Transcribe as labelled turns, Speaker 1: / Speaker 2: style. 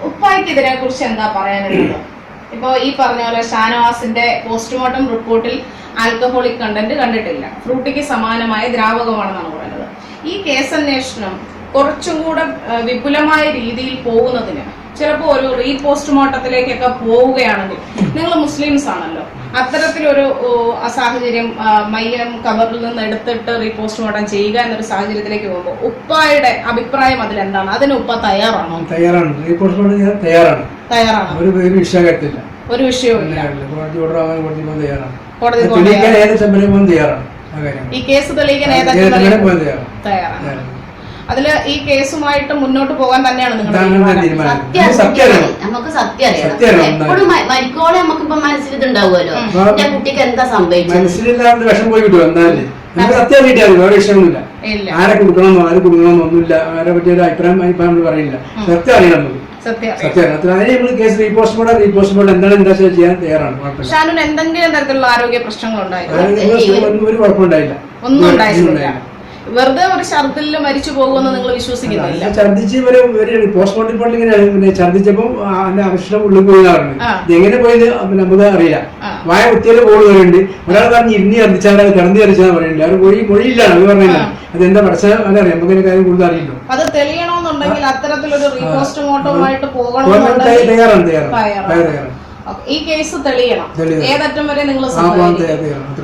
Speaker 1: ഉപ്പായ്ക്ക് ഇതിനെ കുറിച്ച് എന്താ പറയാനുള്ളത്? ഇപ്പൊ ഈ പറഞ്ഞ പോലെ ഷാനവാസിന്റെ പോസ്റ്റ്മോർട്ടം റിപ്പോർട്ടിൽ ആൽക്കഹോളിക് കണ്ടന്റ് കണ്ടിട്ടില്ല, ഫ്രൂട്ടിക്ക് സമാനമായ ദ്രാവകമാണെന്നാണ് പറയുന്നത്. ഈ കേസന്വേഷണം കുറച്ചും കൂടെ വിപുലമായ രീതിയിൽ പോകുന്നതിന് ചിലപ്പോൾ ഒരു റീപോസ്റ്റ്മോർട്ടത്തിലേക്കൊക്കെ പോവുകയാണെങ്കിൽ, നിങ്ങൾ മുസ്ലിംസ് ആണല്ലോ, അത്തരത്തിലൊരു സാഹചര്യം മയ്യം കബറിൽ നിന്ന് എടുത്തിട്ട് റീപോസ്റ്റ്മോർട്ടം ചെയ്യുക എന്നൊരു സാഹചര്യത്തിലേക്ക് പോകുമ്പോൾ ഉപ്പായുടെ അഭിപ്രായം അതിലെന്താണ്? അതിന് ഉപ്പ തയ്യാറാണോ?
Speaker 2: തയ്യാറാണ്. റീപോസ്റ്റ്മോർട്ടം ചെയ്യാൻ തയ്യാറാണ്.
Speaker 1: ഒരു
Speaker 2: വിഷയത്തില്ല,
Speaker 1: ഒരു വിഷയവുമില്ല.
Speaker 2: കോടതി ഓർഡർ ആവാൻ തയ്യാറാണ്.
Speaker 1: കോടതി
Speaker 2: ഏത് സമരം തയ്യാറാണ്.
Speaker 1: ഈ കേസ് തെളിയിക്കാൻ തയ്യാറാണ്. അതില് ഈ കേസുമായിട്ട് മുന്നോട്ട് പോകാൻ തന്നെയാണ്
Speaker 3: നമുക്ക് സത്യം അറിയണം. എപ്പോഴും മരിക്കോളെ നമുക്കിപ്പോ മനസ്സിൽ ഇതുണ്ടാവുമല്ലോ, എന്റെ കുട്ടിക്ക് എന്താ സംഭവിച്ചത്,
Speaker 2: മനസ്സിലില്ലാതെ വിഷം പോയി കിട്ടും. എന്നാലും നമുക്ക് സത്യം കിട്ടിയാൽ വേറെ വിഷയമൊന്നുമില്ല. ആരെ കൊടുക്കണമെന്നോ ആരെ കൊടുക്കണമെന്നോ ഒന്നുമില്ല. ആരെ പറ്റിയ ഒരു അഭിപ്രായം നമ്മൾ പറയില്ല. സത്യം അറിയണം നമുക്ക്. കേസ് റീപോസ്റ്റ്മോർട്ടം എന്താണ് എന്താ ചെയ്യാൻ തയ്യാറാണ്.
Speaker 1: ഷാനുന് എന്തെങ്കിലും തരത്തിലുള്ള ആരോഗ്യ പ്രശ്നങ്ങളുണ്ടായിരുന്നു?
Speaker 2: ഒരു കുഴപ്പമുണ്ടായില്ല,
Speaker 1: ഒന്നും ഉണ്ടായില്ല. വെറുതെ ഒരു ഛർദിൽ മരിച്ചു പോകുമെന്ന് നിങ്ങൾ വിശ്വസിക്കുന്നില്ല?
Speaker 2: ഛർദിച്ച് പോസ്റ്റ്മോർട്ടം റിപ്പോർട്ട് ഇങ്ങനെയാണ്. ഛർദിച്ചപ്പോ അതിന്റെ അവശ്യം ഉള്ളിൽ പോയതാണ്. ഇതെങ്ങനെ പോയത് നമുക്ക് അറിയില്ല. വായ കുത്തിയാല് പോള് പറയുന്നുണ്ട്. ഒരാൾ പറഞ്ഞ് ഇരുന്ന് ഛർദിച്ചാൽ കിടന്ന് ഛർദിച്ചാൽ പറയുന്നുണ്ട്. അവർ മൊഴിയില്ലാണ് അത് പറഞ്ഞില്ല. അതെന്താ പഠിച്ചാൽ അറിയാം, നമുക്ക് കാര്യം കൂടുതൽ അറിയില്ലോ.
Speaker 1: അത് തെളിയണമെന്നുണ്ടെങ്കിൽ അത്തരത്തിലൊരു റീപോസ്റ്റ്മോർട്ടമായിട്ട് പോകണം.
Speaker 2: തയ്യാറാണ്.
Speaker 1: ഈ കേസ് തെളിയണം. ഏതറ്റം വരെ നിങ്ങൾ